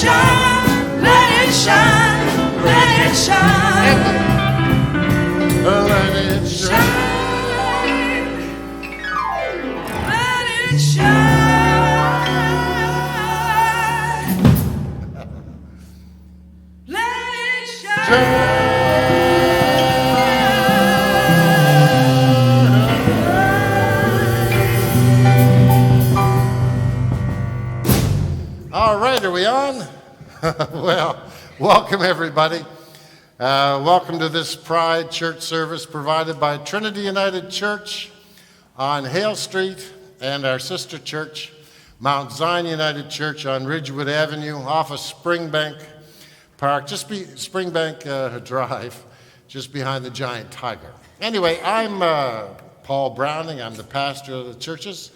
shine, let it shine, let it shine. Let it shine. Let it shine. Let it shine. All right, are we on? Well, welcome everybody. Welcome to this Pride Church service provided by Trinity United Church on Hale Street and our sister church, Mount Zion United Church on Ridgewood Avenue off of Springbank Park, Springbank Drive, just behind the giant tiger. Anyway, I'm Paul Browning. I'm the pastor of the churches,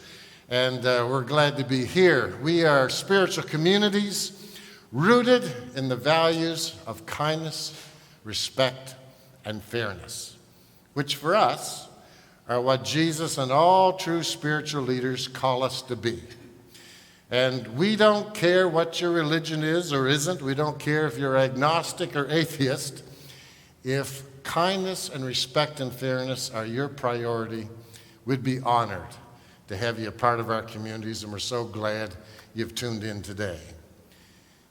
and we're glad to be here. We are spiritual communities rooted in the values of kindness, respect, and fairness, which for us are what Jesus and all true spiritual leaders call us to be. And we don't care what your religion is or isn't. We don't care if you're agnostic or atheist. If kindness and respect and fairness are your priority, we'd be honored to have you a part of our communities, and we're so glad you've tuned in today.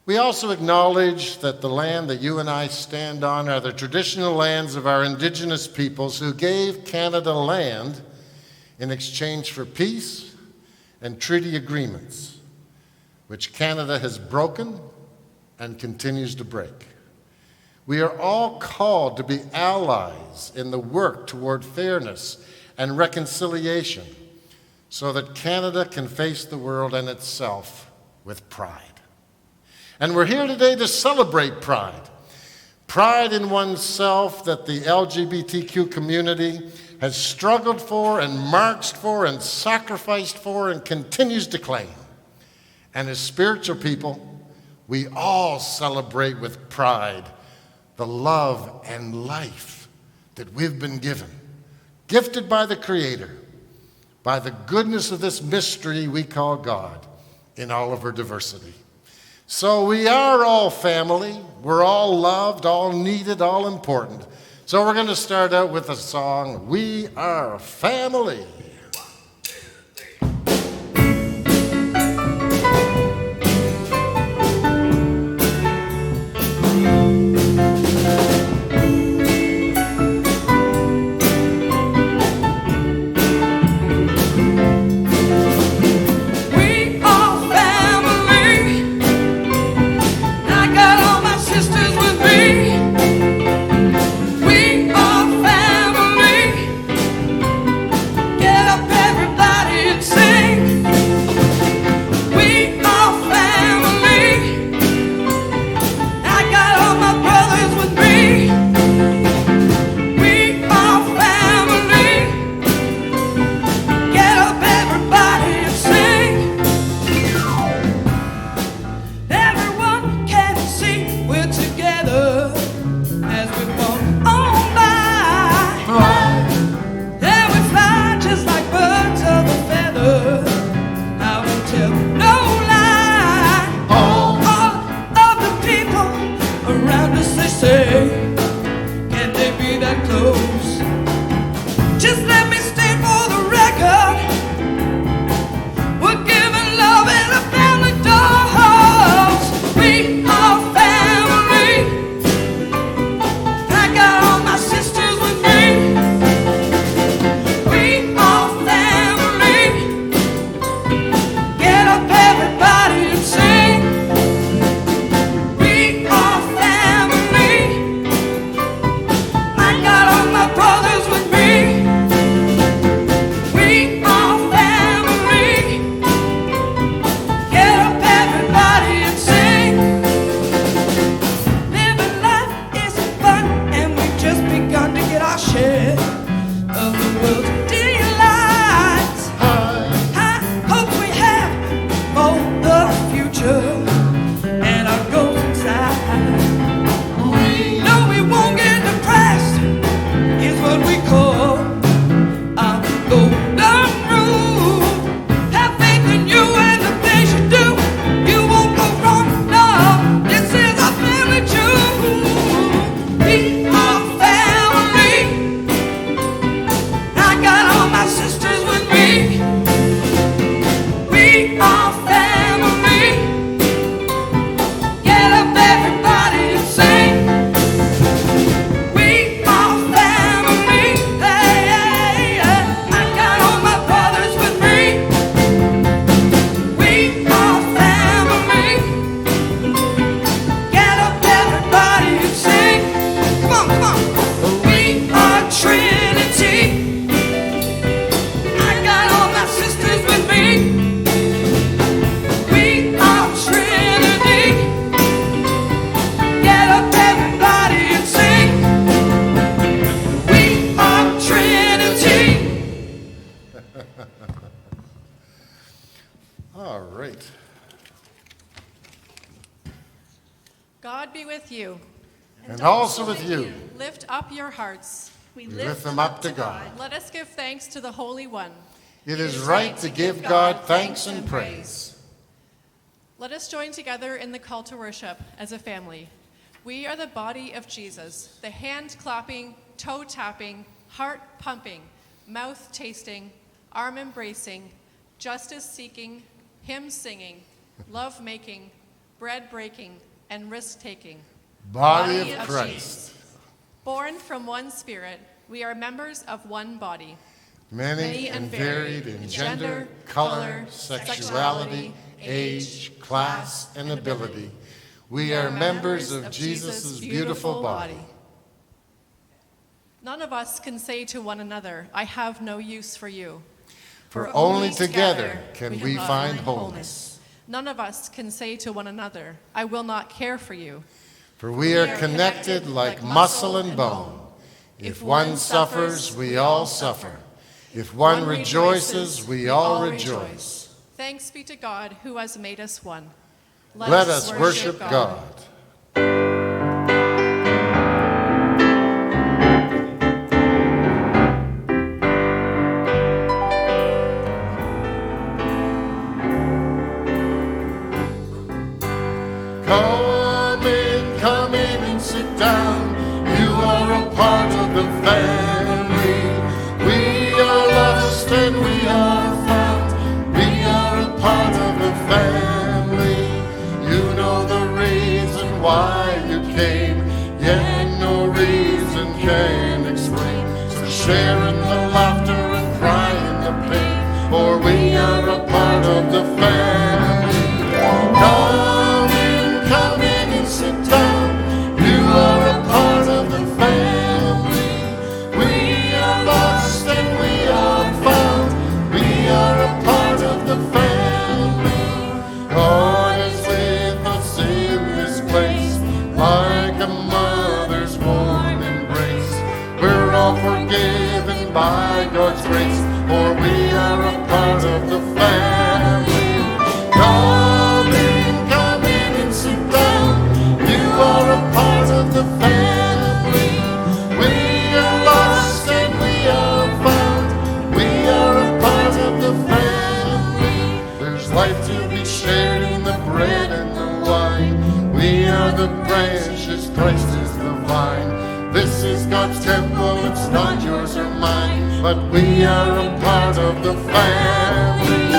We also acknowledge that the land that you and I stand on are the traditional lands of our Indigenous peoples who gave Canada land in exchange for peace and treaty agreements, which Canada has broken and continues to break. We are all called to be allies in the work toward fairness and reconciliation so that Canada can face the world and itself with pride. And we're here today to celebrate pride. Pride in oneself that the LGBTQ community has struggled for and marched for and sacrificed for and continues to claim. And as spiritual people, we all celebrate with pride the love and life that we've been given, gifted by the Creator, by the goodness of this mystery we call God in all of her diversity. So we are all family. We're all loved, all needed, all important. So we're going to start out with a song, We Are Family. Yeah. All right. God be with you. And also with you. Lift up your hearts. We lift them up to God. Let us give thanks to the Holy One. It is right to give God thanks and praise. Let us join together in the call to worship as a family. We are the body of Jesus, the hand clapping, toe tapping, heart pumping, mouth tasting, arm embracing, justice seeking, hymn singing, love making, bread breaking, and risk taking. Body of Christ. Jesus. Born from one spirit, we are members of one body. Many and varied in gender, color, sexuality, age, class, and ability. We are members of Jesus' beautiful body. None of us can say to one another, I have no use for you. For only together can we find wholeness. None of us can say to one another, I will not care for you. For we are connected like muscle and bone. If one suffers, we all suffer. If one rejoices, we all rejoice. Thanks be to God who has made us one. Let us worship God. Come in and sit down. You are a part of the family. We are lost and we are found. We are a part of the family. You know the reason why you came, yet no reason can explain. So share in the laughter and cry in the pain, for we are a part of the family. Come in and sit down. You are a part of the family. We are lost and we are found. We are a part of the family. God is with us in this place, like a mother's warm embrace. We're all forgiven by God's grace, for we are a part of the family. Come in and sit down. You are a part of the family. We are lost and we are found. We are a part of the family. There's life to be shared in the bread and the wine. We are the branches, Christ is the vine. This is God's temple, it's not yours or mine, but we are a part of the family.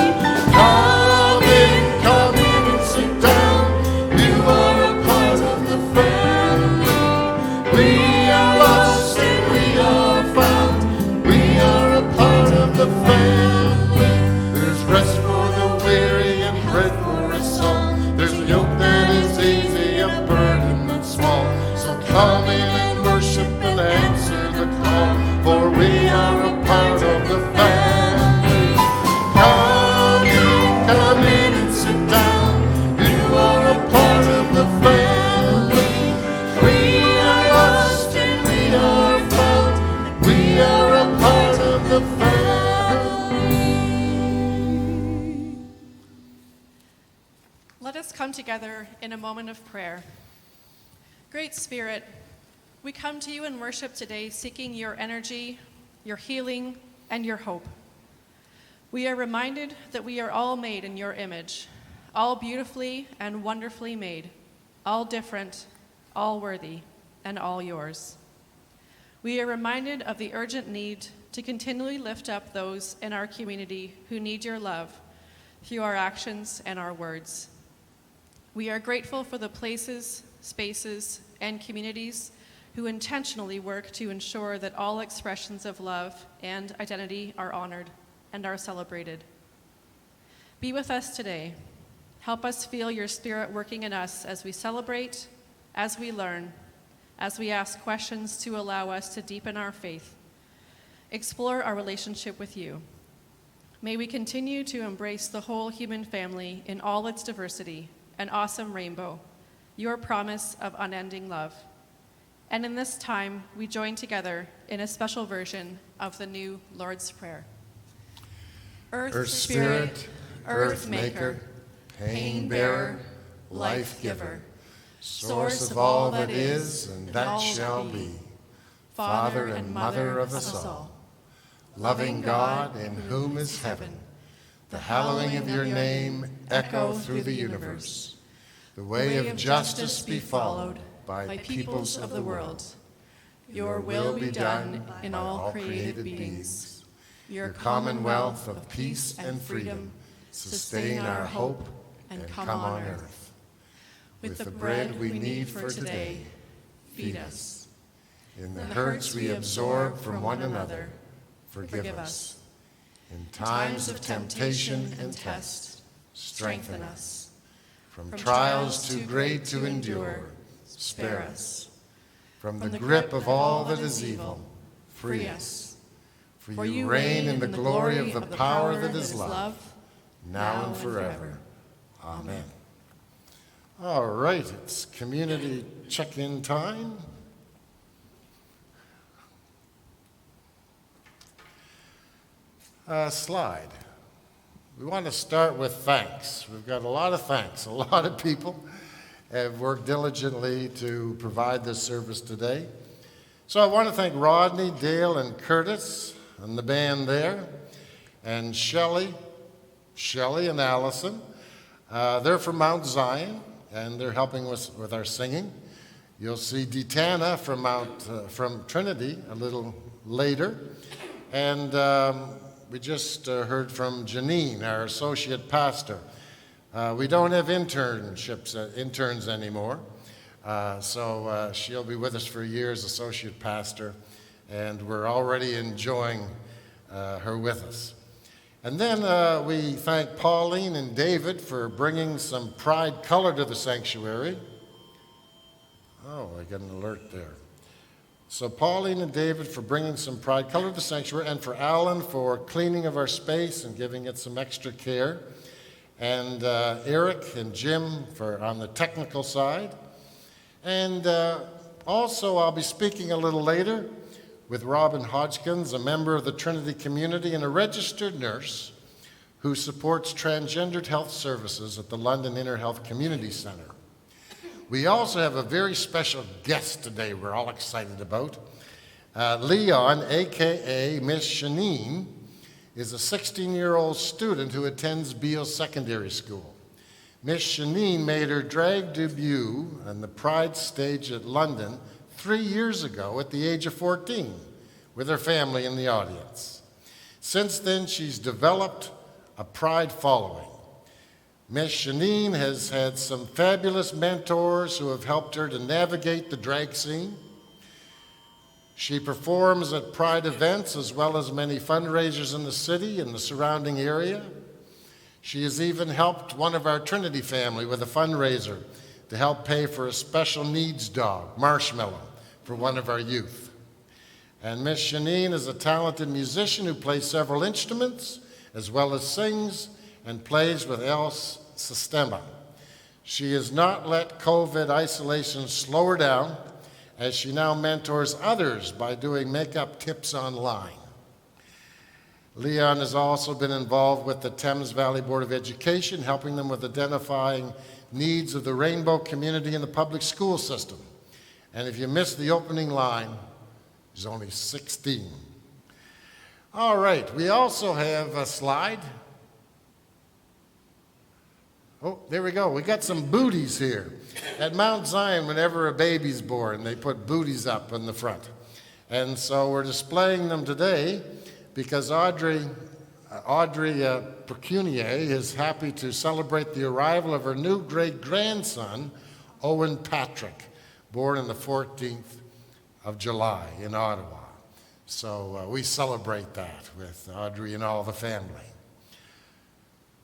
Come in and sit down. You are a part of the family. We are lost and we are found. We are a part of the family. There's rest for the weary and bread for a soul. There's a yoke that is easy, a burden that's small. So come in and worship and answer the call, for we are a part of the family. Come in and sit down. You are a part of the family. We are lost and we are found. We are a part of the family. Let us come together in a moment of prayer. Great Spirit, we come to you in worship today seeking your energy, your healing, and your hope. We are reminded that we are all made in your image, all beautifully and wonderfully made, all different, all worthy, and all yours. We are reminded of the urgent need to continually lift up those in our community who need your love through our actions and our words. We are grateful for the places, spaces, and communities who intentionally work to ensure that all expressions of love and identity are honored and are celebrated. Be with us today. Help us feel your Spirit working in us as we celebrate, as we learn, as we ask questions to allow us to deepen our faith, explore our relationship with you. May we continue to embrace the whole human family in all its diversity, an awesome rainbow, your promise of unending love. And in this time, we join together in a special version of the new Lord's Prayer. Earth Spirit, Earth Maker, Pain Bearer, Life Giver, Source of all that is and that shall be, Father and Mother of us all, loving God in whom is heaven, the hallowing of your name echo through the universe. The way of justice be followed by peoples of the world. Your will be done in all created beings. Your commonwealth of peace and freedom sustain our hope and come on earth. With the bread we need for today, feed us. In the hurts we absorb from one another, forgive us. In times of temptation and test, strengthen us. From trials too great to endure, spare us. From the grip of all that is evil, free us. For you reign in the glory of the power that is love, now and forever. Amen. All right, it's community check-in time. Slide. We want to start with thanks. We've got a lot of thanks. A lot of people have worked diligently to provide this service today. So I want to thank Rodney, Dale, and Curtis and the band there, and Shelley and Allison. They're from Mount Zion, and they're helping us with our singing. You'll see Detana from Trinity a little later. And we just heard from Janine, our associate pastor. We don't have interns anymore, so she'll be with us for a year as associate pastor, and we're already enjoying her with us. And then we thank Pauline and David for bringing some pride color to the sanctuary. Oh, I got an alert there. So Pauline and David for bringing some pride color to the sanctuary, and for Alan for cleaning of our space and giving it some extra care, and Eric and Jim for on the technical side. And also I'll be speaking a little later with Robin Hodgkins, a member of the Trinity community and a registered nurse who supports transgendered health services at the London Inner Health Community Center. We also have a very special guest today we're all excited about. Leon, a.k.a. Miss Shanine, is a 16-year-old student who attends Beale Secondary School. Miss Shanine made her drag debut on the Pride stage at London 3 years ago at the age of 14 with her family in the audience. Since then, she's developed a Pride following. Miss Shanine has had some fabulous mentors who have helped her to navigate the drag scene. She performs at Pride events as well as many fundraisers in the city and the surrounding area. She has even helped one of our Trinity family with a fundraiser to help pay for a special needs dog, Marshmallow, for one of our youth. And Miss Shanine is a talented musician who plays several instruments as well as sings and plays with El Sistema. She has not let COVID isolation slow her down, as she now mentors others by doing makeup tips online. Leon has also been involved with the Thames Valley Board of Education, helping them with identifying needs of the rainbow community in the public school system. And if you missed the opening line, he's only 16. All right, we also have a slide. Oh, there we go. We got some booties here. At Mount Zion, whenever a baby's born, they put booties up in the front. And so we're displaying them today because Audrey Pecunier is happy to celebrate the arrival of her new great-grandson, Owen Patrick, born on the 14th of July in Ottawa. So we celebrate that with Audrey and all the family.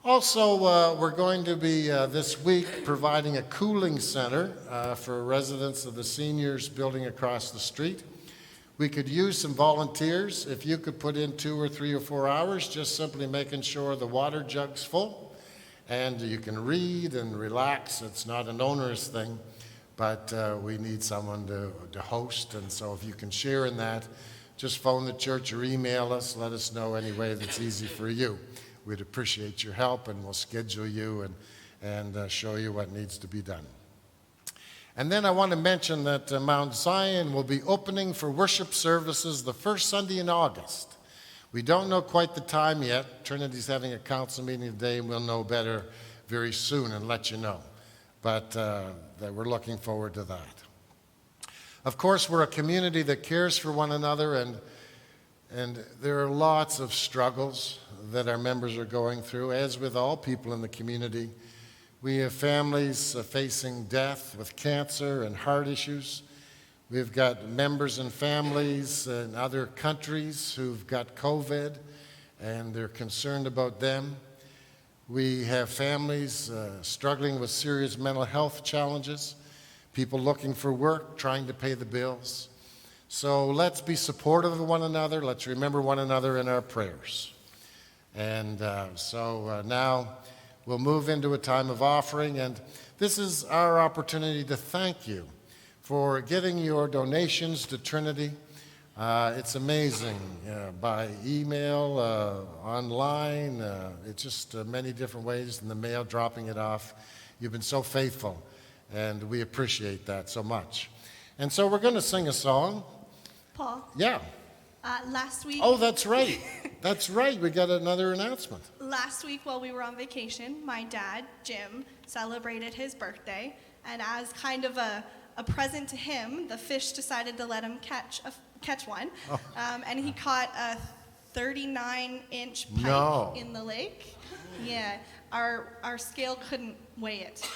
Also, we're going to be this week providing a cooling center for residents of the seniors building across the street. We could use some volunteers. If you could put in 2 or 3 or 4 hours, just simply making sure the water jug's full and you can read and relax. It's not an onerous thing, but we need someone to host. And so if you can share in that, just phone the church or email us. Let us know any way that's easy for you. we'd appreciate your help, and we'll schedule you and show you what needs to be done. And then I want to mention that Mount Zion will be opening for worship services the first Sunday in August. We don't know quite the time yet. Trinity's having a council meeting today, and we'll know better very soon and let you know. But that we're looking forward to that. Of course, we're a community that cares for one another, and there are lots of struggles that our members are going through, as with all people in the community. We have families facing death with cancer and heart issues. We've got members and families in other countries who've got COVID, and they're concerned about them. We have families struggling with serious mental health challenges, people looking for work, trying to pay the bills. So let's be supportive of one another. Let's remember one another in our prayers. And so now we'll move into a time of offering, and this is our opportunity to thank you for giving your donations to Trinity. It's amazing, by email, online, it's just many different ways, in the mail, dropping it off. You've been so faithful, and we appreciate that so much. And so we're going to sing a song. Paul? Yeah. Last week. Oh, that's right. That's right. We got another announcement. Last week, while we were on vacation, my dad, Jim, celebrated his birthday, and as kind of a present to him, the fish decided to let him catch one, and he caught a 39-inch pike in the lake. Yeah, our scale couldn't weigh it,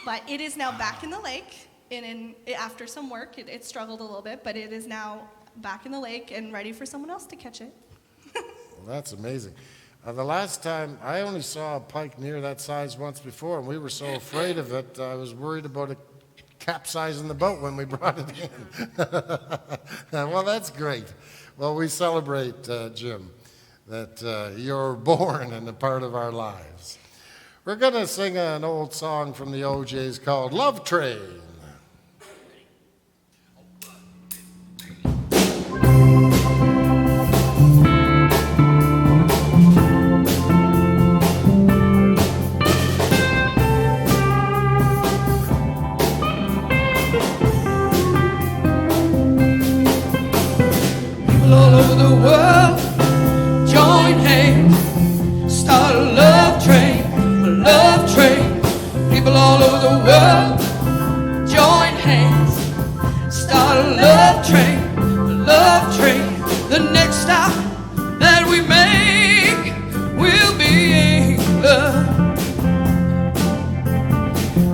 but it is now back in the lake. After some work, it struggled a little bit, but it is now back in the lake and ready for someone else to catch it. Well, that's amazing. The last time, I only saw a pike near that size once before, and we were so afraid of it, I was worried about it capsizing the boat when we brought it in. Well, that's great. Well, we celebrate, Jim, that you're born and a part of our lives. We're going to sing an old song from the OJs called Love Train. All over the world, join hands, start a love train, a love train. People all over the world, join hands, start a love train, a love train. The next stop that we make will be England.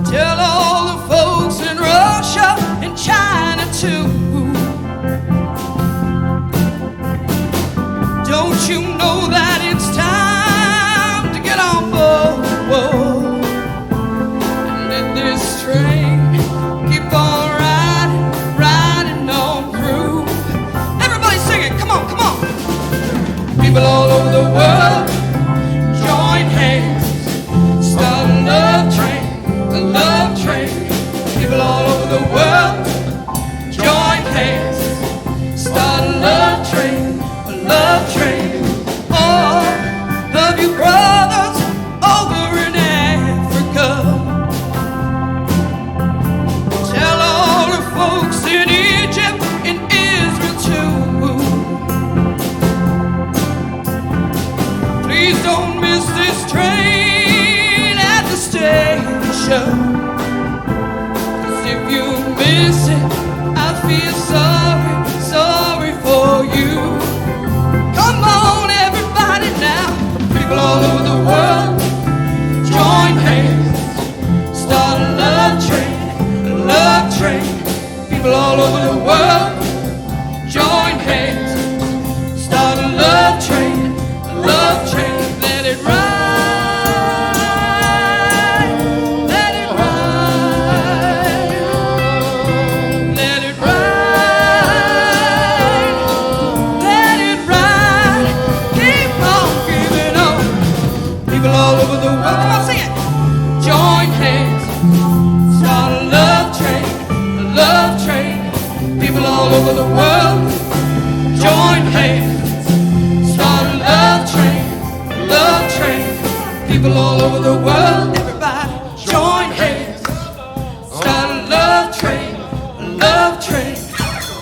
Tell all the folks in Russia and China too. Don't you know that it's time to get on board and let this train keep on riding on through. Everybody sing it, come on, come on. People all over the world, join hands, start a love train, a love train. People all over the world, join hands, start a love train. Love train, all of you brothers over in Africa. Tell all the folks in Egypt and Israel too. Please don't miss this train at the station, 'cause if you miss it, I feel sorry for you. Come on, everybody now. People all over the world, join hands, start a love train, a love train. People all over the world, join hands, start a love train, a love train. Let it ride, let it ride, let it ride. All over the world, come on, sing it. Join hands, start a love train, a love train. People all over the world, join hands, start a love train, a love train. People all over the world, everybody join hands. Start a love train, a love train.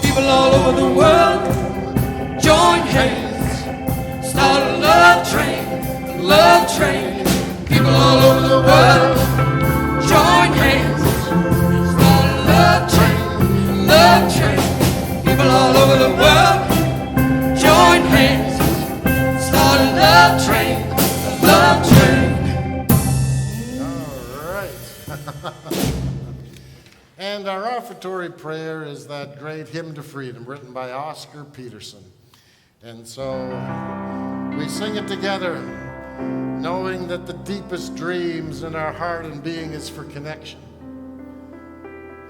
People all over the world, join hands. Start a love train, a love train. People all over the world, join hands. Start a love train, a love train. People all over the world, join hands. Start a love train, a love train. All right. And our offertory prayer is that great hymn to freedom written by Oscar Peterson. And so we sing it together, knowing that the deepest dreams in our heart and being is for connection.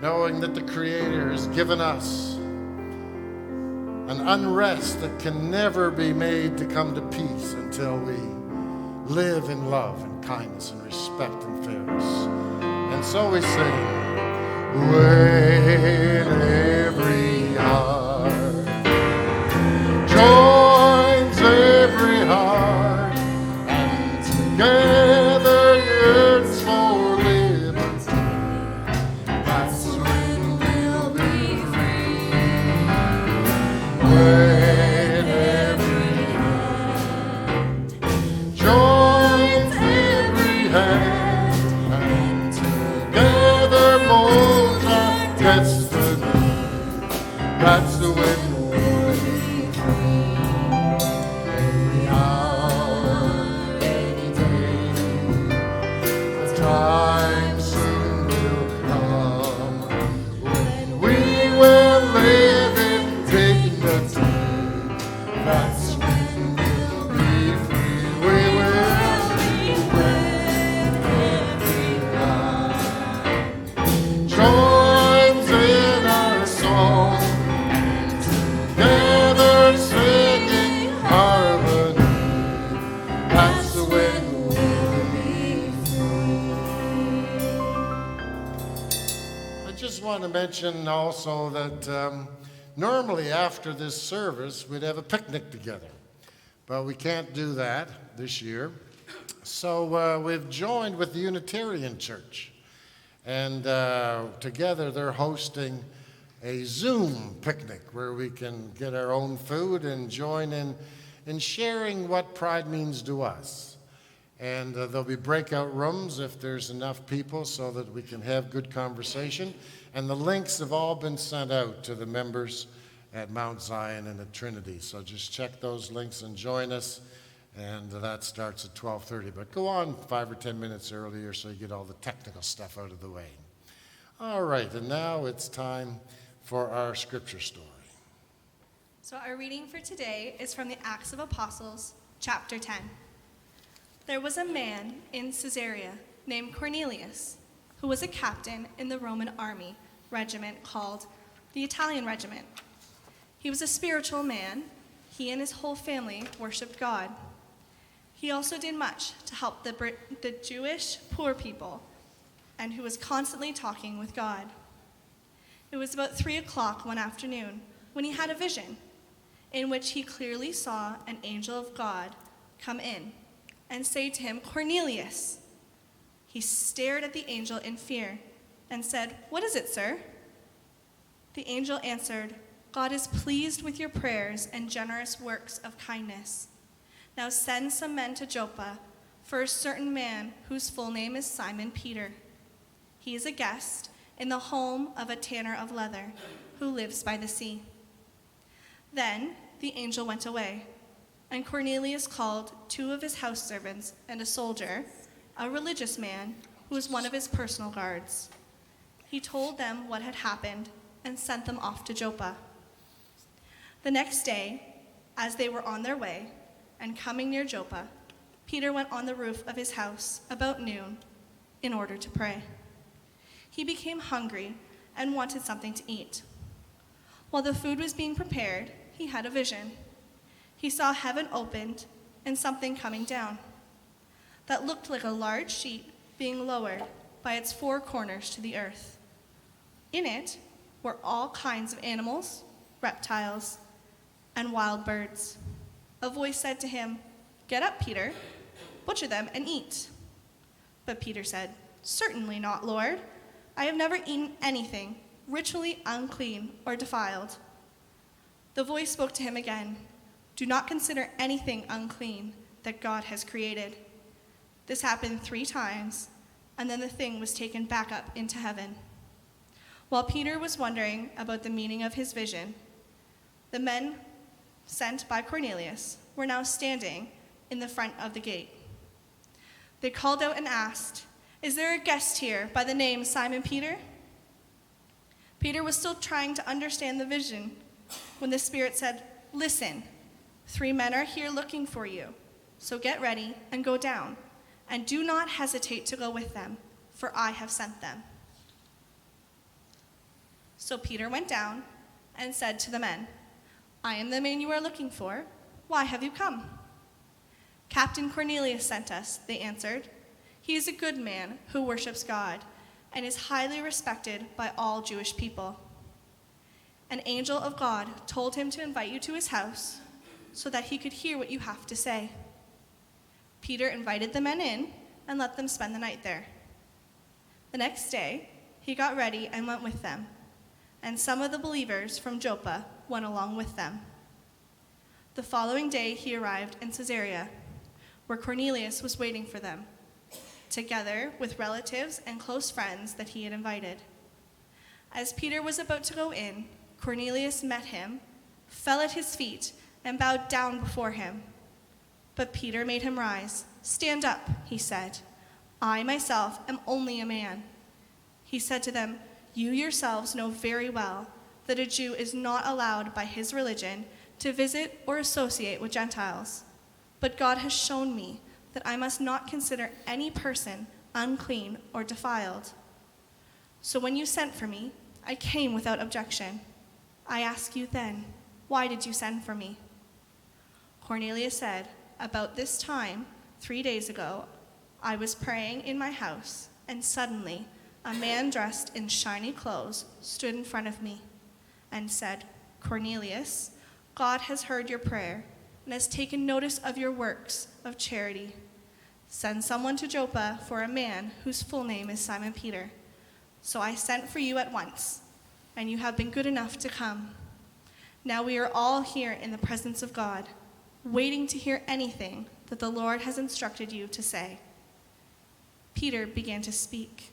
Knowing that the Creator has given us an unrest that can never be made to come to peace until we live in love and kindness and respect and fairness. And so we sing, when every heart joins every heart and together yearns for liberty, that's when we'll be free. When every hand joins every hand and together molds our destiny, that's the way we'll be free. Every hour, any day, the time soon will come when we will live in dignity. That's when we'll be free. We will when every eye joins in our song and together singing harmony. That's when we'll be free. I just want to mention also that normally after this service we'd have a picnic together, but we can't do that this year. So we've joined with the Unitarian Church, and together they're hosting a Zoom picnic where we can get our own food and join in sharing what Pride means to us. And there'll be breakout rooms if there's enough people so that we can have good conversation. And the links have all been sent out to the members at Mount Zion and at Trinity. So just check those links and join us. And that starts at 12:30. But go on 5 or 10 minutes earlier so you get all the technical stuff out of the way. All right, and now it's time for our scripture story. So our reading for today is from the Acts of Apostles, chapter 10. There was a man in Caesarea named Cornelius, who was a captain in the Roman army regiment called the Italian Regiment. He was a spiritual man. He and his whole family worshiped God. He also did much to help the Jewish poor people, and who was constantly talking with God. It was about 3 o'clock one afternoon when he had a vision in which he clearly saw an angel of God come in and say to him, "Cornelius." He stared at the angel in fear and said, "What is it, sir?" The angel answered, "God is pleased with your prayers and generous works of kindness. Now send some men to Joppa for a certain man whose full name is Simon Peter. He is a guest in the home of a tanner of leather who lives by the sea." Then the angel went away, and Cornelius called 2 of his house servants and a soldier, a religious man who was one of his personal guards. He told them what had happened and sent them off to Joppa. The next day, as they were on their way and coming near Joppa, Peter went on the roof of his house about noon in order to pray. He became hungry and wanted something to eat. While the food was being prepared, he had a vision. He saw heaven opened and something coming down that looked like a large sheet being lowered by its 4 corners to the earth. In it were all kinds of animals, reptiles, and wild birds. A voice said to him, "Get up, Peter. butcher them and eat." But Peter said, "Certainly not, Lord. I have never eaten anything ritually unclean or defiled." The voice spoke to him again, "Do not consider anything unclean that God has created." This happened 3 times, and then the thing was taken back up into heaven. While Peter was wondering about the meaning of his vision, the men sent by Cornelius were now standing in the front of the gate. They called out and asked, "Is there a guest here by the name Simon Peter?" Peter was still trying to understand the vision when the Spirit said, "Listen, 3 men are here looking for you, so get ready and go down, and do not hesitate to go with them, for I have sent them." So Peter went down and said to the men, "I am the man you are looking for. Why have you come?" "Captain Cornelius sent us," they answered. "He is a good man who worships God and is highly respected by all Jewish people. An angel of God told him to invite you to his house so that he could hear what you have to say." Peter invited the men in and let them spend the night there. The next day, he got ready and went with them, and some of the believers from Joppa went along with them. The following day, he arrived in Caesarea, where Cornelius was waiting for them, together with relatives and close friends that he had invited. As Peter was about to go in, Cornelius met him, fell at his feet, and bowed down before him. But Peter made him rise. "Stand up," he said. "I myself am only a man." He said to them, "You yourselves know very well that a Jew is not allowed by his religion to visit or associate with Gentiles. But God has shown me that I must not consider any person unclean or defiled. So when you sent for me, I came without objection. I ask you then, why did you send for me?" Cornelius said, "About this time, 3 days ago, I was praying in my house, and suddenly a man dressed in shiny clothes stood in front of me and said, 'Cornelius, God has heard your prayer and has taken notice of your works of charity. Send someone to Joppa for a man whose full name is Simon Peter.' So I sent for you at once, and you have been good enough to come. Now we are all here in the presence of God, waiting to hear anything that the Lord has instructed you to say." Peter began to speak.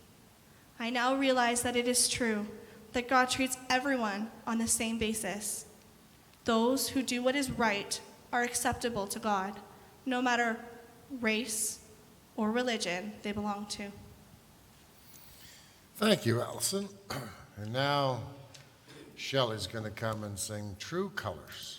"I now realize that it is true that God treats everyone on the same basis. Those who do what is right are acceptable to God, no matter race or religion they belong to." Thank you, Allison. And now Shelley's going to come and sing True Colors.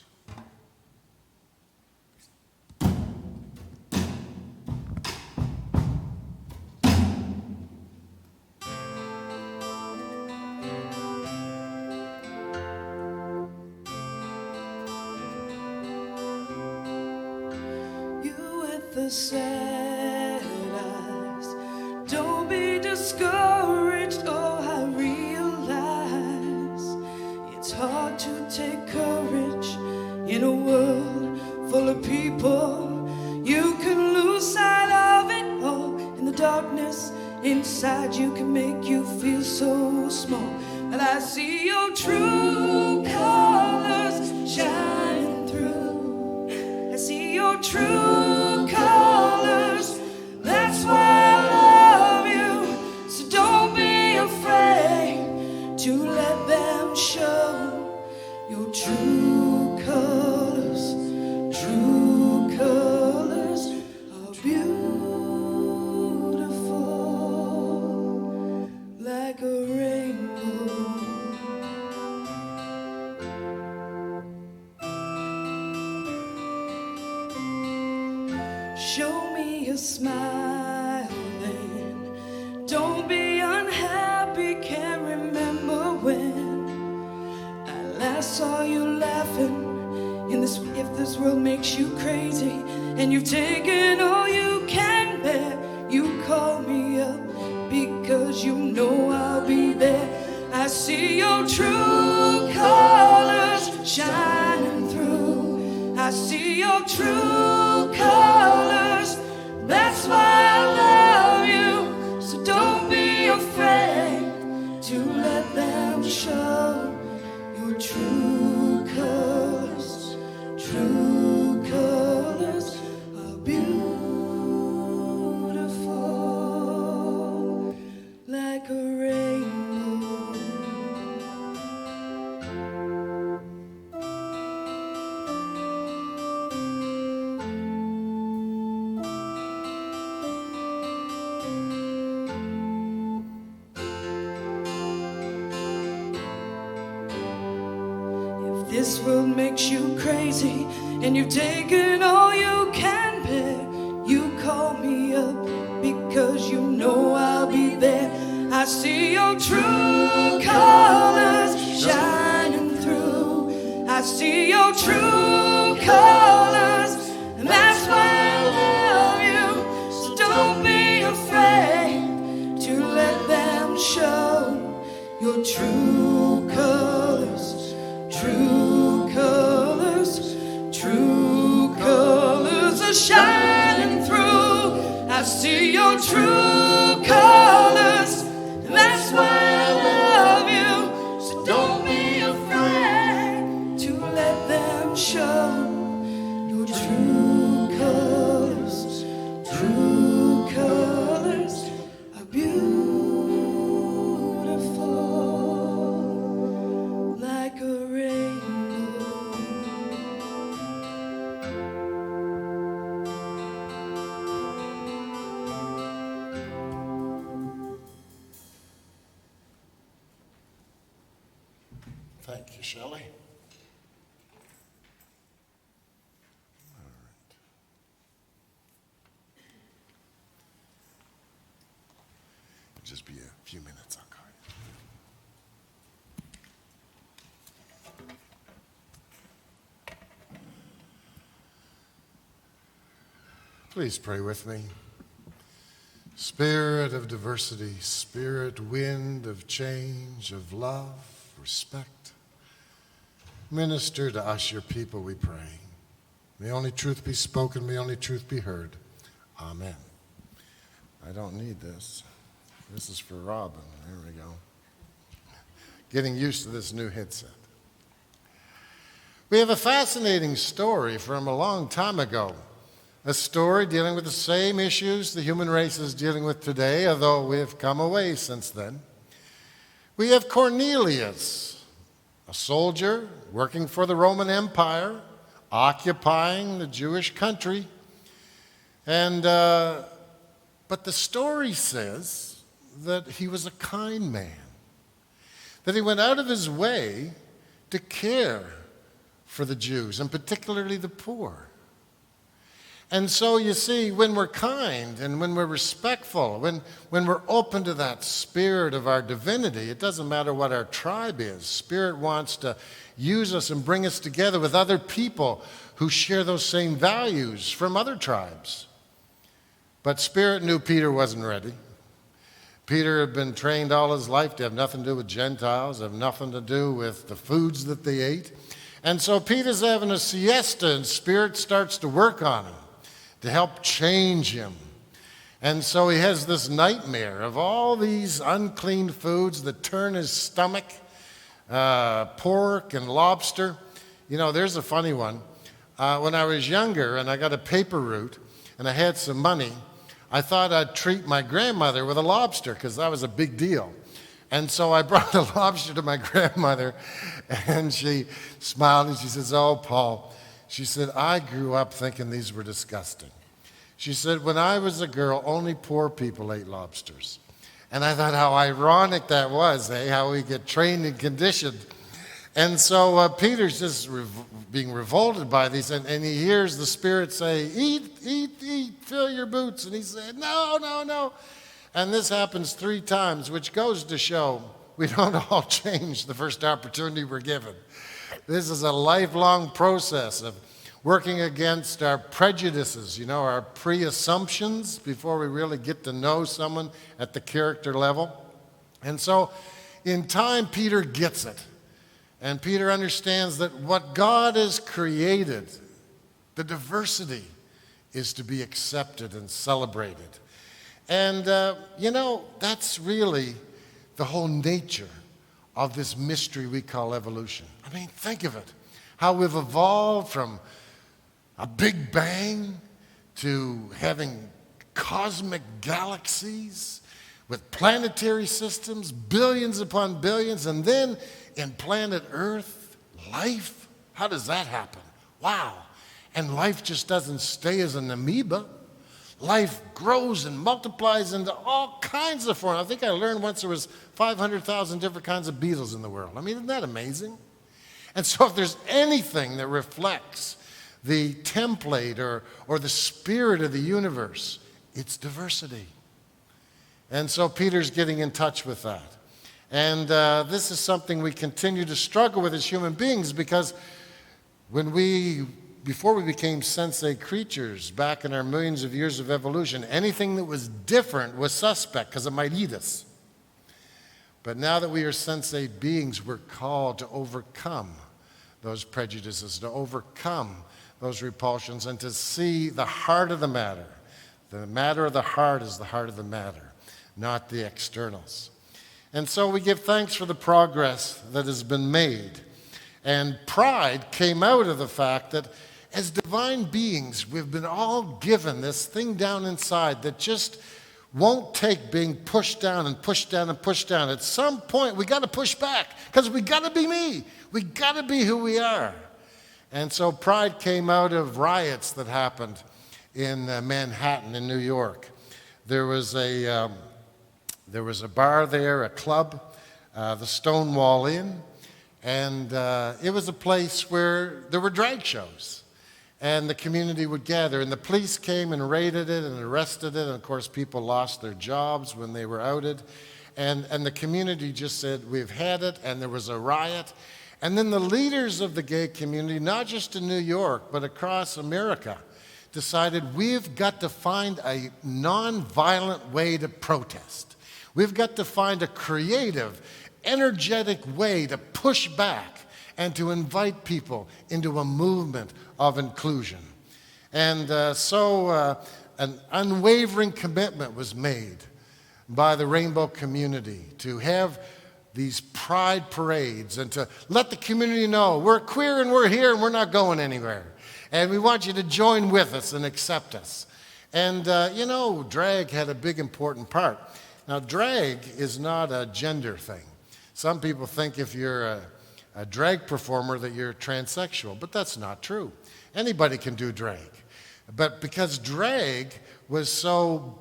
The sad eyes, don't be discouraged. Oh, I realize it's hard to take courage in a world full of people. You can lose sight of it all, and the darkness inside you can make you feel so small. But I see your true colors shining through. I see your true colors, that's why I love you. So don't be afraid to let them show your true colors. True colors are beautiful, like a rainbow. Show me a smile then. Don't be unhappy, can't remember when I last saw you laughing. If this world makes you crazy and you've taken all you can bear, you call me up because you know I'll be there. I see your true colors shining through. I see your true colors. That's This world makes you crazy, and you've taken all you can bear. You call me up because you know I'll be there. I see your true colors shining through. I see your true colors, and that's why I love you. So don't be afraid to let them show your true colors, true colors, true colors are shining through. I see your true colors, and that's why I love you. So don't be afraid to let them show your true colors. True colors are beautiful like a rainbow. Thank you, Shelley. Just be a few minutes, I'll call you. Please pray with me. Spirit of diversity, spirit, wind of change, of love, respect. Minister to us, your people, we pray. May only truth be spoken, may only truth be heard. Amen. I don't need this. This is for Robin. There we go. Getting used to this new headset. We have a fascinating story from a long time ago. A story dealing with the same issues the human race is dealing with today, although we have come away since then. We have Cornelius, a soldier working for the Roman Empire, occupying the Jewish country. But the story says that he was a kind man, that he went out of his way to care for the Jews, and particularly the poor. And so you see, when we're kind and when we're respectful, when we're open to that spirit of our divinity, it doesn't matter what our tribe is. Spirit wants to use us and bring us together with other people who share those same values from other tribes. But Spirit knew Peter wasn't ready. Peter had been trained all his life to have nothing to do with Gentiles, have nothing to do with the foods that they ate. And so Peter's having a siesta, and Spirit starts to work on him to help change him. And so he has this nightmare of all these unclean foods that turn his stomach, pork and lobster. You know, there's a funny one. When I was younger and I got a paper route and I had some money, I thought I'd treat my grandmother with a lobster because that was a big deal. And so I brought a lobster to my grandmother, and she smiled and she says, "Oh, Paul," she said, "I grew up thinking these were disgusting." She said, "When I was a girl, only poor people ate lobsters." And I thought how ironic that was, how we get trained and conditioned. And so Peter's just being revolted by these, and he hears the Spirit say, "Eat, eat, eat, fill your boots." And he said, "No, no, no." And this happens 3 times, which goes to show we don't all change the first opportunity we're given. This is a lifelong process of working against our prejudices, our pre-assumptions before we really get to know someone at the character level. And so in time, Peter gets it. And Peter understands that what God has created, the diversity, is to be accepted and celebrated. And, that's really the whole nature of this mystery we call evolution. I mean, think of it. How we've evolved from a big bang to having cosmic galaxies with planetary systems, billions upon billions, and then in planet Earth, life. How does that happen? Wow. And life just doesn't stay as an amoeba. Life grows and multiplies into all kinds of forms. I think I learned once there was 500,000 different kinds of beetles in the world. I mean, isn't that amazing? And so if there's anything that reflects the template or the spirit of the universe, it's diversity. And so Peter's getting in touch with that. And this is something we continue to struggle with as human beings, because before we became sensate creatures, back in our millions of years of evolution, anything that was different was suspect because it might eat us. But now that we are sensate beings, we're called to overcome those prejudices, to overcome those repulsions, and to see the heart of the matter. The matter of the heart is the heart of the matter, not the externals. And so we give thanks for the progress that has been made. And pride came out of the fact that as divine beings, we've been all given this thing down inside that just won't take being pushed down and pushed down and pushed down. At some point, we got to push back, because we got to be me. We got to be who we are. And so pride came out of riots that happened in Manhattan, in New York. There was a bar there, a club, the Stonewall Inn, and it was a place where there were drag shows. And the community would gather, and the police came and raided it and arrested it, and of course people lost their jobs when they were outed. And the community just said, we've had it, and there was a riot. And then the leaders of the gay community, not just in New York, but across America, decided we've got to find a nonviolent way to protest. We've got to find a creative, energetic way to push back and to invite people into a movement of inclusion. And so an unwavering commitment was made by the rainbow community to have these pride parades and to let the community know we're queer and we're here and we're not going anywhere. And we want you to join with us and accept us. And drag had a big important part. Now, drag is not a gender thing. Some people think if you're a drag performer that you're transsexual, but that's not true. Anybody can do drag. But because drag was so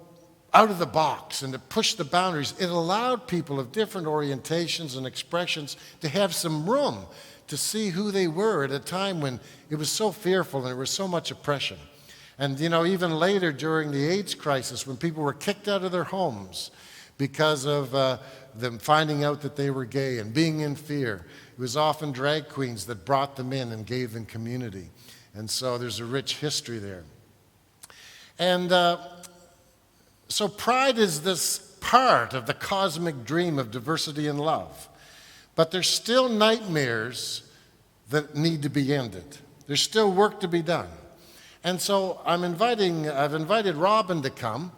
out of the box and to push the boundaries, it allowed people of different orientations and expressions to have some room to see who they were at a time when it was so fearful and there was so much oppression. And even later during the AIDS crisis, when people were kicked out of their homes because of them finding out that they were gay and being in fear, it was often drag queens that brought them in and gave them community. And so there's a rich history there. And so pride is this part of the cosmic dream of diversity and love. But there's still nightmares that need to be ended. There's still work to be done. And so I've invited Robin to come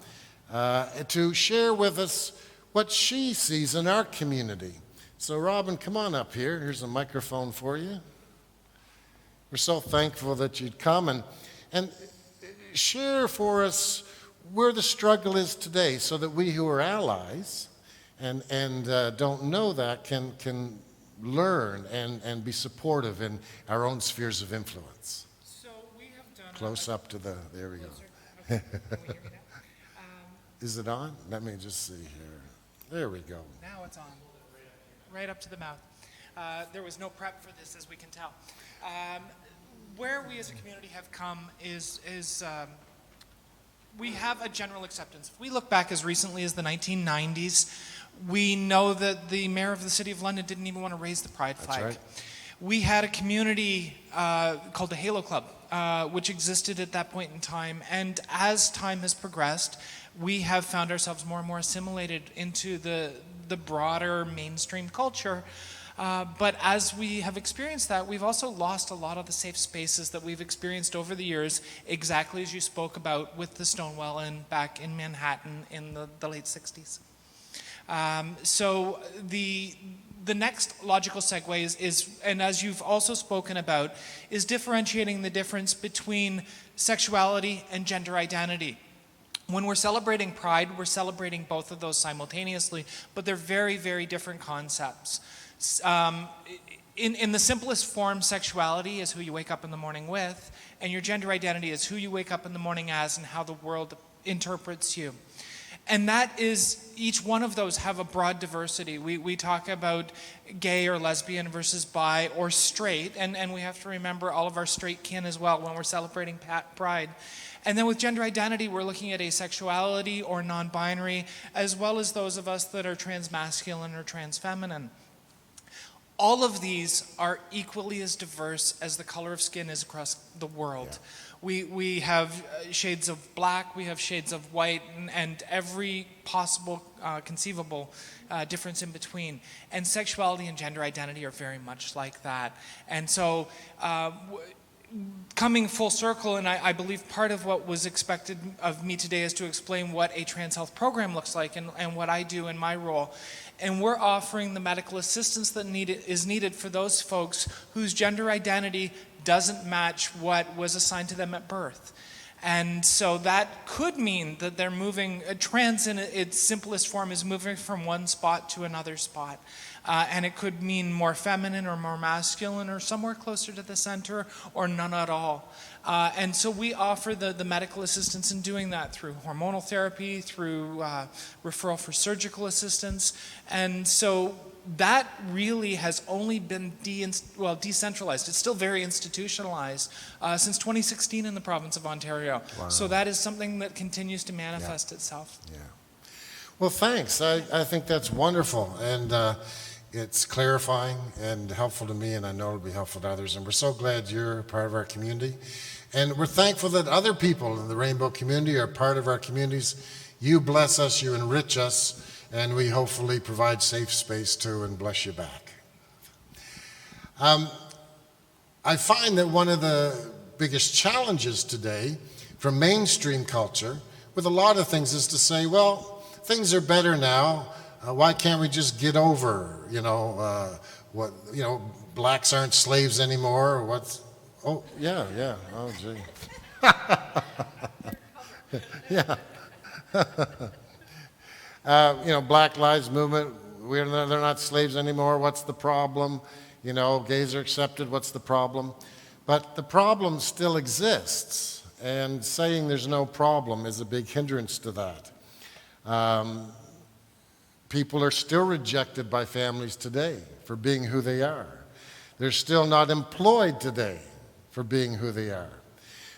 to share with us what she sees in our community. So Robin, come on up here. Here's a microphone for you. We're so thankful that you'd come and share for us where the struggle is today, so that we who are allies and don't know that can learn and be supportive in our own spheres of influence. So we have done Close up to there we go. Okay. Can we hear me now? Is it on? Let me just see here. There we go. Now it's on. Right up to the mouth. There was no prep for this, as we can tell. Where we as a community have come is we have a general acceptance. If we look back as recently as the 1990s, we know that the mayor of the City of London didn't even want to raise the pride flag. That's right. We had a community called the Halo Club, which existed at that point in time. And as time has progressed, we have found ourselves more and more assimilated into the broader mainstream culture. But as we have experienced that, we've also lost a lot of the safe spaces that we've experienced over the years, exactly as you spoke about with the Stonewall Inn back in Manhattan in the late 60s. So the next logical segue is, and as you've also spoken about, is differentiating the difference between sexuality and gender identity. When we're celebrating Pride, we're celebrating both of those simultaneously, but they're very, very different concepts. In the simplest form, sexuality is who you wake up in the morning with, and your gender identity is who you wake up in the morning as and how the world interprets you. And that is each one of those have a broad diversity. We talk about gay or lesbian versus bi or straight, and we have to remember all of our straight kin as well when we're celebrating Pride. And then with gender identity, we're looking at asexuality or non-binary, as well as those of us that are transmasculine or transfeminine. All of these are equally as diverse as the color of skin is across the world. Yeah. We have shades of black, we have shades of white, and every possible conceivable difference in between. And sexuality and gender identity are very much like that. And so coming full circle, and I believe part of what was expected of me today is to explain what a trans health program looks like and what I do in my role. And we're offering the medical assistance that is needed for those folks whose gender identity doesn't match what was assigned to them at birth. And so that could mean that they're moving, trans in its simplest form is moving from one spot to another spot. And it could mean more feminine or more masculine or somewhere closer to the center or none at all. And so we offer the medical assistance in doing that through hormonal therapy, through referral for surgical assistance. And so that really has only been decentralized. It's still very institutionalized since 2016 in the province of Ontario. Wow. So that is something that continues to manifest itself. Yeah. Well, thanks. I think that's wonderful. And it's clarifying and helpful to me, and I know it'll be helpful to others. And we're so glad you're a part of our community. And we're thankful that other people in the Rainbow community are part of our communities. You bless us, you enrich us, and we hopefully provide safe space too and bless you back. I find that one of the biggest challenges today from mainstream culture with a lot of things is to say, well, things are better now. Why can't we just get over, blacks aren't slaves anymore, or what's, oh, yeah, oh, gee. Yeah. Black Lives Movement, they're not slaves anymore, what's the problem? Gays are accepted, what's the problem? But the problem still exists, and saying there's no problem is a big hindrance to that. People are still rejected by families today for being who they are. They're still not employed today for being who they are.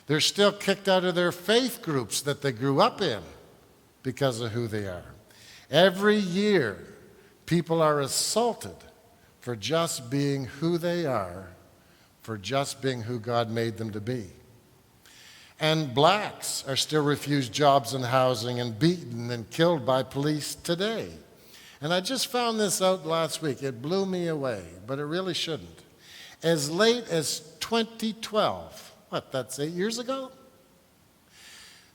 They're still kicked out of their faith groups that they grew up in because of who they are. Every year, people are assaulted for just being who they are, for just being who God made them to be. And blacks are still refused jobs and housing and beaten and killed by police today. And I just found this out last week. It blew me away, but it really shouldn't. As late as 2012, that's 8 years ago?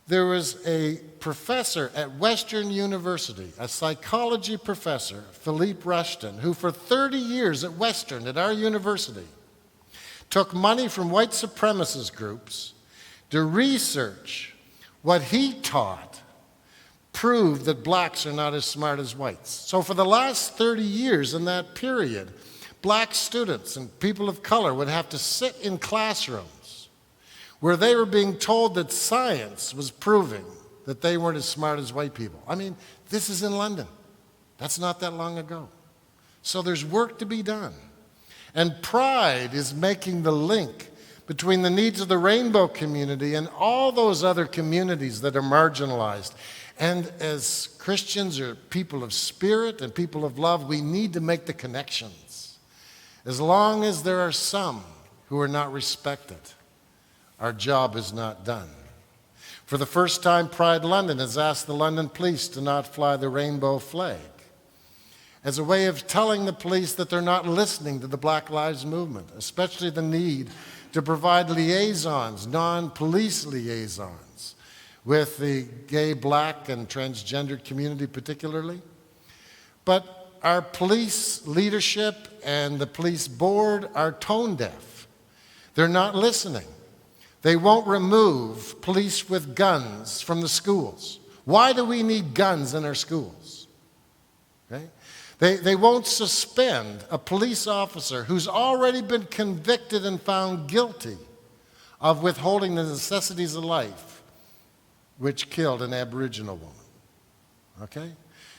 There was a professor at Western University, a psychology professor, Philippe Rushton, who for 30 years at Western, at our university, took money from white supremacist groups to research what he taught proved that blacks are not as smart as whites. So for the last 30 years in that period, black students and people of color would have to sit in classrooms where they were being told that science was proving that they weren't as smart as white people. I mean, this is in London. That's not that long ago. So there's work to be done. And Pride is making the link between the needs of the Rainbow community and all those other communities that are marginalized. And as Christians or people of spirit and people of love, we need to make the connections. As long as there are some who are not respected, our job is not done. For the first time, Pride London has asked the London police to not fly the rainbow flag as a way of telling the police that they're not listening to the Black Lives Movement, especially the need to provide liaisons, non-police liaisons, with the gay, black, and transgender community particularly. But our police leadership and the police board are tone deaf. They're not listening. They won't remove police with guns from the schools. Why do we need guns in our schools? Okay? They won't suspend a police officer who's already been convicted and found guilty of withholding the necessities of life, which killed an Aboriginal woman. okay?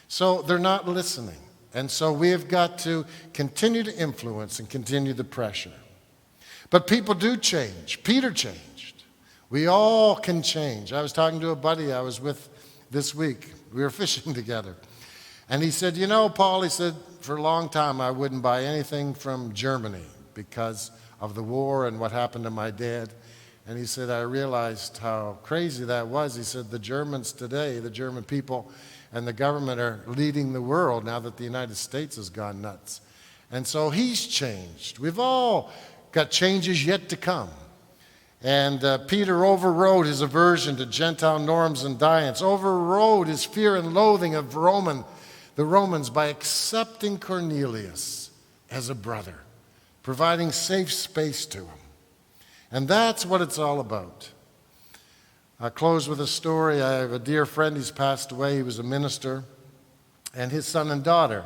So they're not listening. And so we have got to continue to influence and continue the pressure. But people do change. Peter changed. We all can change. I was talking to a buddy I was with this week. We were fishing together. And he said, you know, Paul, he said, for a long time I wouldn't buy anything from Germany because of the war and what happened to my dad. And he said, I realized how crazy that was. He said, the Germans today, the German people and the government are leading the world now that the United States has gone nuts. And so he's changed. We've all got changes yet to come. And Peter overrode his aversion to Gentile norms and diets, overrode his fear and loathing of the Romans by accepting Cornelius as a brother, providing safe space to him. And that's what it's all about. I'll close with a story. I have a dear friend, he's passed away. He was a minister, and his son and daughter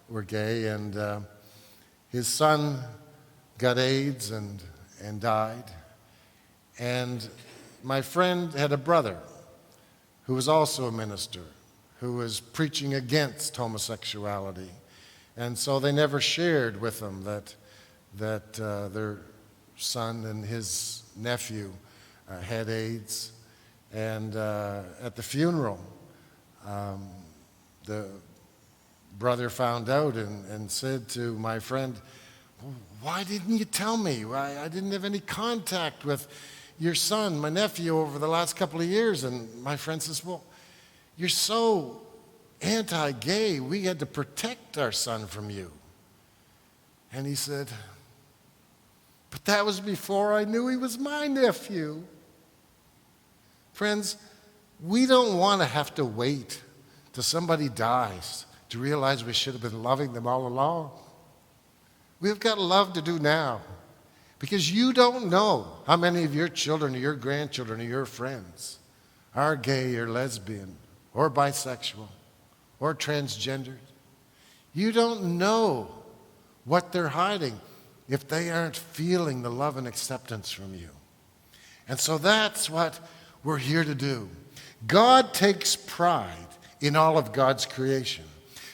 were gay, and his son got AIDS and died. And my friend had a brother who was also a minister, who was preaching against homosexuality. And so they never shared with him that their son and his nephew had AIDS. And at the funeral, the brother found out and said to my friend, why didn't you tell me? I didn't have any contact with your son, my nephew, over the last couple of years. And my friend says, well, you're so anti-gay, we had to protect our son from you. And he said, but that was before I knew he was my nephew. Friends, we don't want to have to wait till somebody dies to realize we should have been loving them all along. We've got love to do now, because you don't know how many of your children or your grandchildren or your friends are gay or lesbian or bisexual or transgendered. You don't know what they're hiding if they aren't feeling the love and acceptance from you. And so that's what we're here to do. God takes pride in all of God's creation.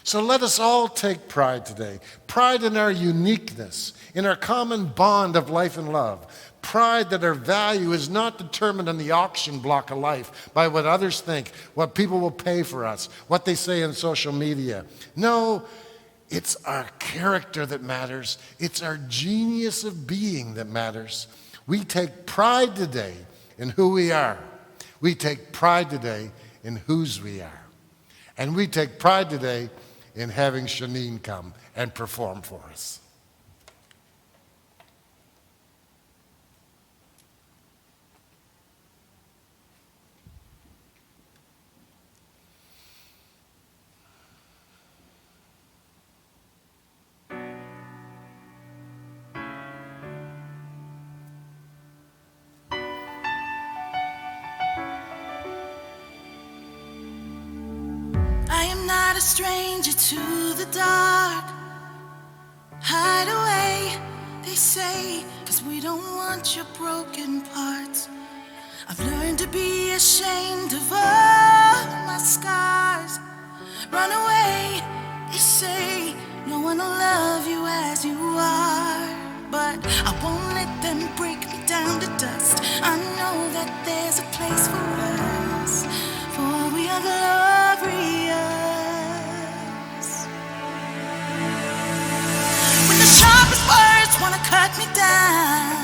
So let us all take pride today. Pride in our uniqueness, in our common bond of life and love. Pride that our value is not determined on the auction block of life by what others think, what people will pay for us, what they say on social media. No, it's our character that matters. It's our genius of being that matters. We take pride today in who we are. We take pride today in whose we are. And we take pride today in having Shanine come and perform for us. I am not a stranger to the dark. Hide away, they say, 'cause we don't want your broken parts. I've learned to be ashamed of all my scars. Run away, they say, no one will love you as you are. But I won't let them break me down to dust. I know that there's a place for us, for we are glorious. When the sharpest words wanna cut me down,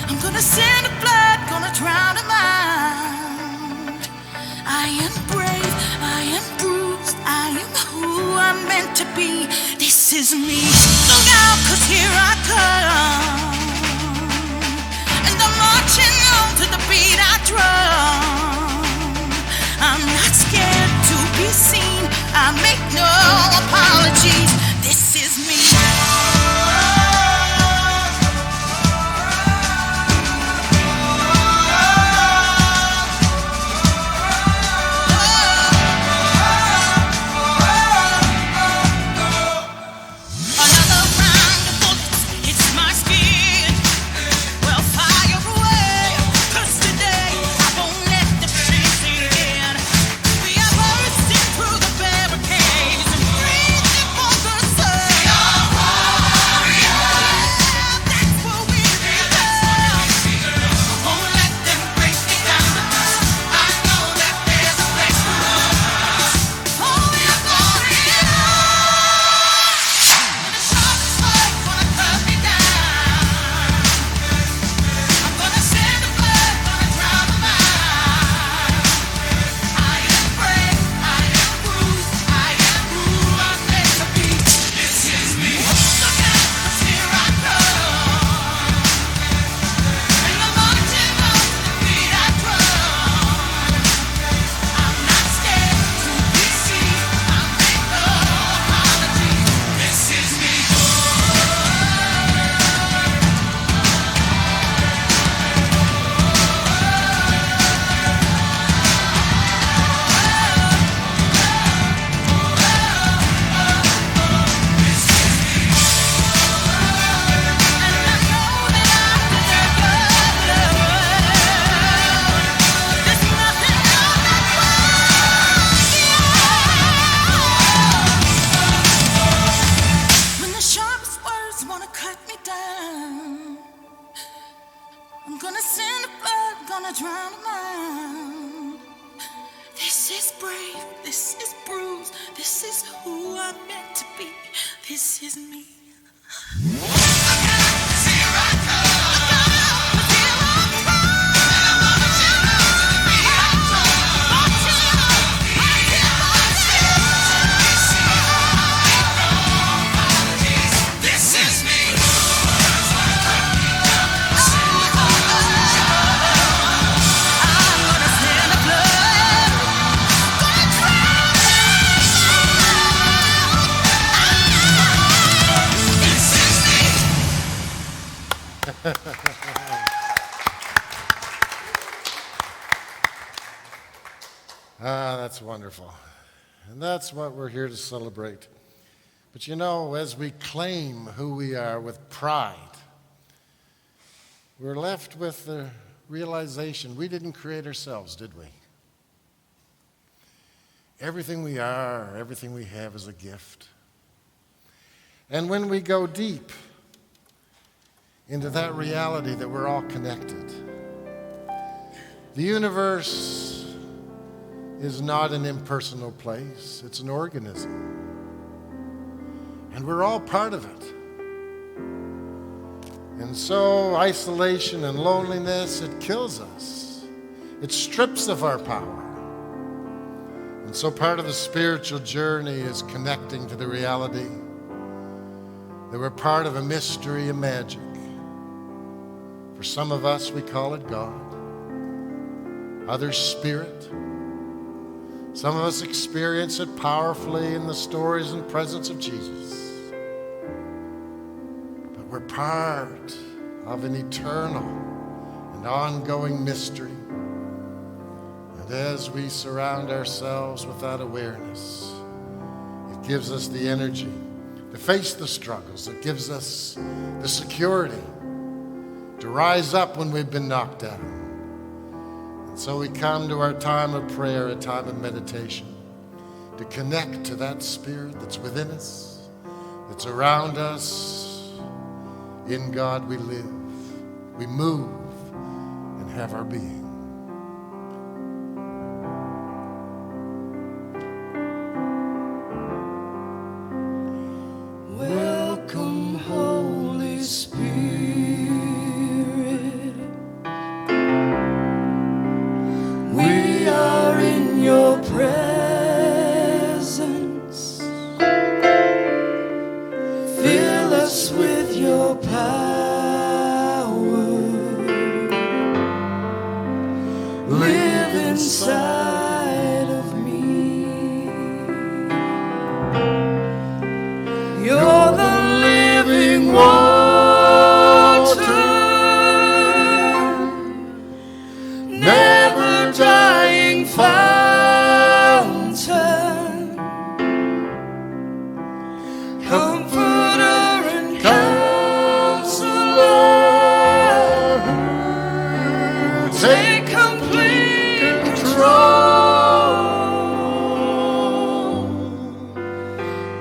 I'm gonna send the blood, gonna drown them out. I am brave, I am bruised, I am who I'm meant to be. This is me. Look out, 'cause here I come. And I'm marching on to the beat I drum. I'm not scared to be seen. I make no apologies. This is me. We brave, this is bruised, this is who I'm meant to be, this is me. That's wonderful. And that's what we're here to celebrate. But you know, as we claim who we are with pride, we're left with the realization we didn't create ourselves, did we? Everything we are, everything we have is a gift. And when we go deep into that reality that we're all connected, the universe is not an impersonal place, it's an organism. And we're all part of it. And so isolation and loneliness, it kills us. It strips of our power. And so part of the spiritual journey is connecting to the reality that we're part of a mystery of magic. For some of us, we call it God. Others, spirit. Some of us experience it powerfully in the stories and presence of Jesus. But we're part of an eternal and ongoing mystery. And as we surround ourselves with that awareness, it gives us the energy to face the struggles. It gives us the security to rise up when we've been knocked down. And so we come to our time of prayer, a time of meditation, to connect to that spirit that's within us, that's around us. In God we live, we move, and have our being. Welcome, Holy Spirit. We are in your presence. Fill us with your power. Live inside of me. You're the living water, never dying fountain, comforter and counselor. Take complete control.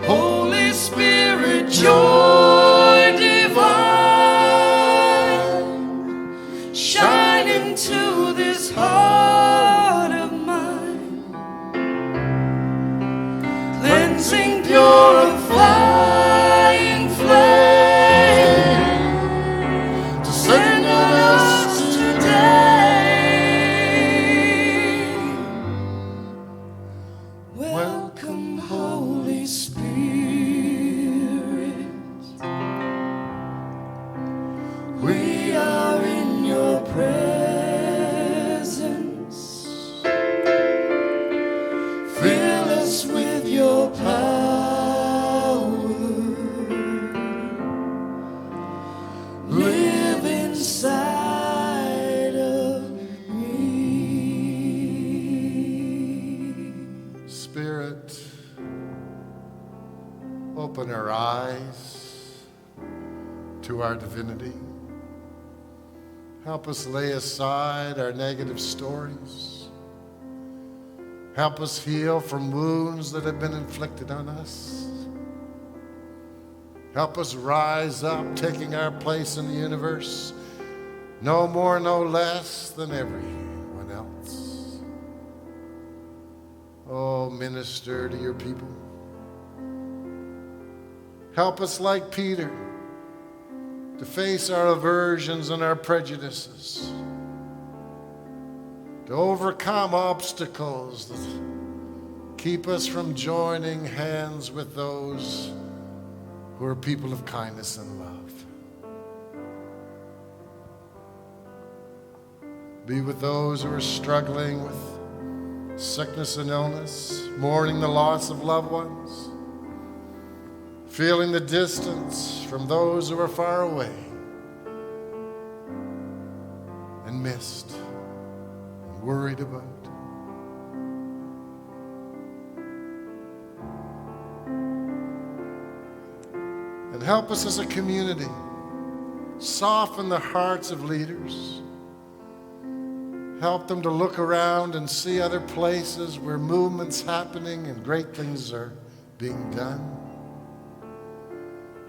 Holy Spirit, joy divine, shine into this heart of mine, cleansing, purifying flame to send on us today. Welcome, Holy Spirit. We are in your presence. Fill us with your power. Live inside of me. Spirit, open our eyes to our divinity. Help us lay aside our negative stories. Help us heal from wounds that have been inflicted on us. Help us rise up, taking our place in the universe, no more, no less than everyone else. Oh, minister to your people. Help us, like Peter, to face our aversions and our prejudices, to overcome obstacles that keep us from joining hands with those who are people of kindness and love. Be with those who are struggling with sickness and illness, mourning the loss of loved ones, feeling the distance from those who are far away and missed and worried about. And help us as a community soften the hearts of leaders. Help them to look around and see other places where movement's happening and great things are being done.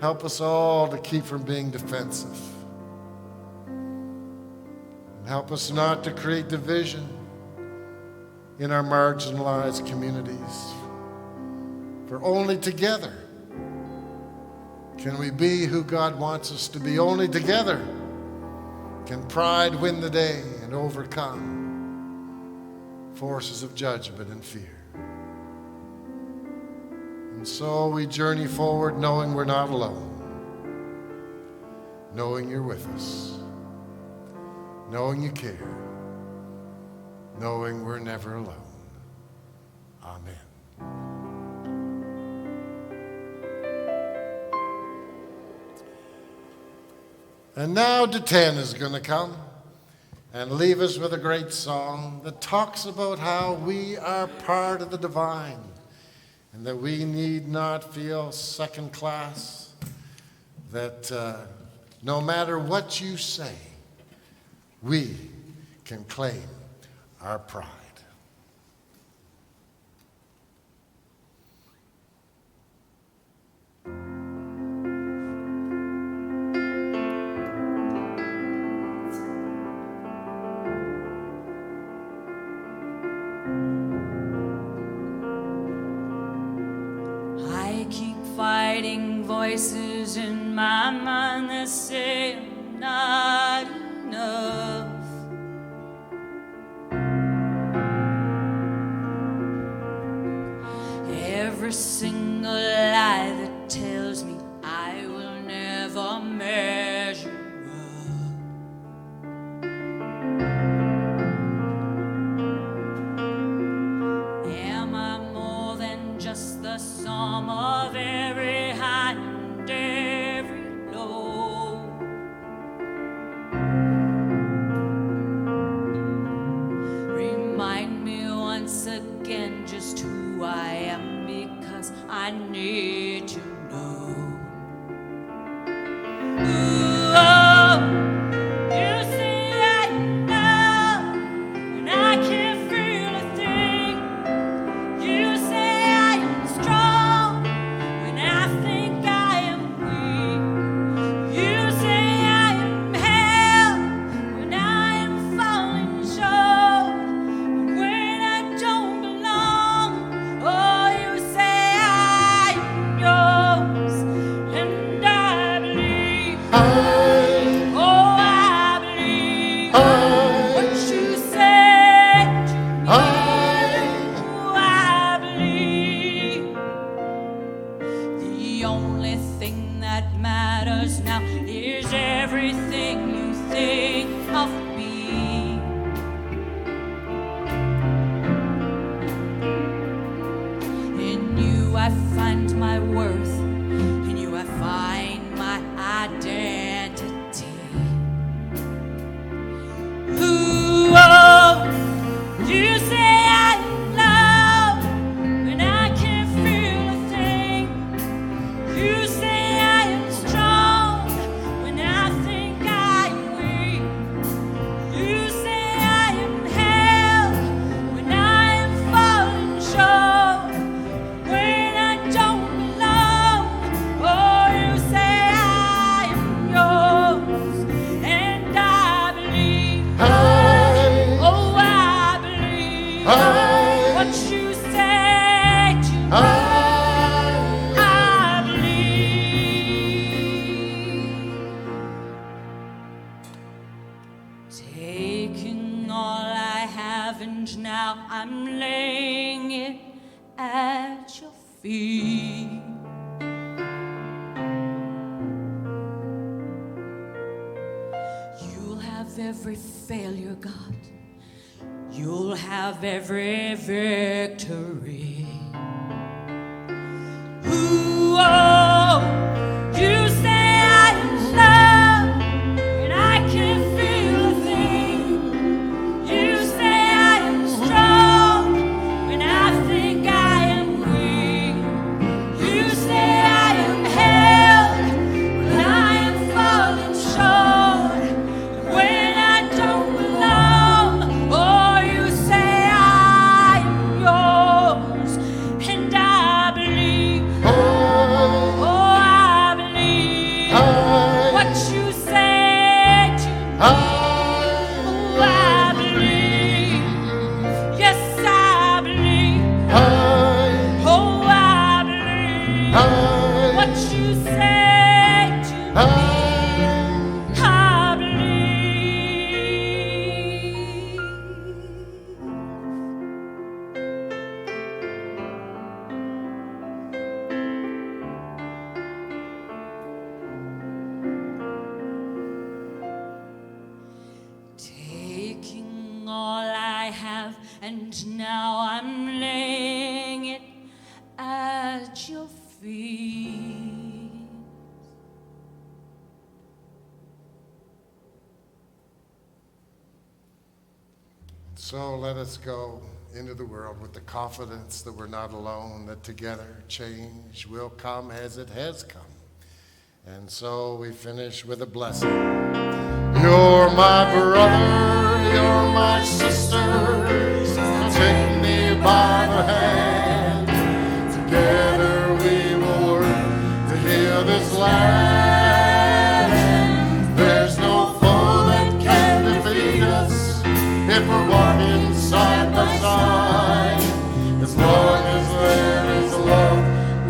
Help us all to keep from being defensive. And help us not to create division in our marginalized communities. For only together can we be who God wants us to be. Only together can pride win the day and overcome forces of judgment and fear. And so we journey forward knowing we're not alone, knowing you're with us, knowing you care, knowing we're never alone. Amen. And now DeTen is going to come and leave us with a great song that talks about how we are part of the divine and that we need not feel second class, that no matter what you say, we can claim our pride. Fighting voices in my mind that say I'm not enough. Every single lie that tells me I will never measure up. Am I more than just the sum of every high and every low? Remind me once again just who I am, because I need to know. Ooh, oh, you say I know, and I can't feel a thing. You say I am strong when I think I am weak. You say I am held when I am falling short, and when I don't belong. Oh, you say I am yours, and I believe. Oh, I believe what you said to me. Oh, I believe. The only thing that matters now is everything you think of me. In you I find my worth, in you I find my identity. Ooh, oh, you say I love when I can't feel a thing. You say I am strong when I think I am weak. You say I am held when I am falling short, when I don't belong. Oh, you say I am I believe. Taking all I have and now I'm laying it at your feet. You'll have every failure, God. You'll have every victory. Ooh, oh, you say I am loved, and I can't feel a thing. You say I am strong, and I think I am weak. You say I am held, when I am falling short. When I don't belong, oh, you say I am yours, and I believe. Oh, I believe what you say to me. Oh, I believe. Yes, I believe. Oh, I believe what you say to me. I believe. Taking all I have, and now I'm laying it at your feet. So let us go into the world with the confidence that we're not alone, that together change will come as it has come. And so we finish with a blessing. You're my brother, you're my sister, so take me by the hand. Together we will work to heal this land. There's no foe that can defeat us if we're walking side by side. As long as there is love,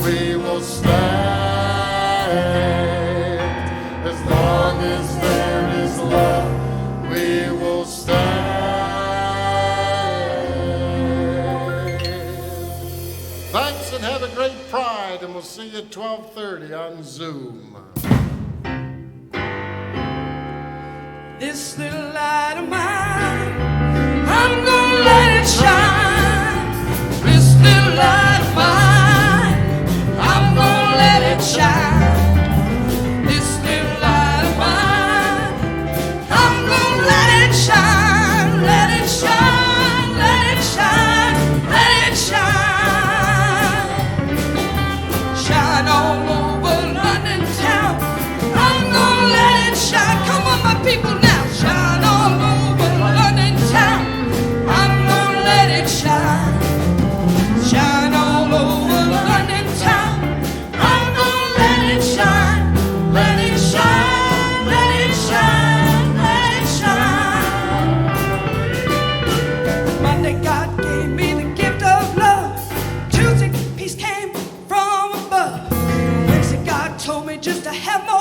we will stand. As long as there is love, we will stand. Thanks and have a great Pride, and we'll see you at 12:30 on Zoom. This little light of mine, I'm gonna let it shine. This little light of mine, I'm gonna let it shine. This little light of mine, I'm gonna let it shine. Let it shine, let it shine, let it shine. Shine all over London town. I'm gonna let it shine. Come on, my people now. Shine all over London town. I'm gonna let it shine. Shine all over London town. I'm gonna let it shine. Let it shine, let it shine, let it shine. Monday God gave me the gift of love. Tuesday peace came from above. Wednesday God told me just to have my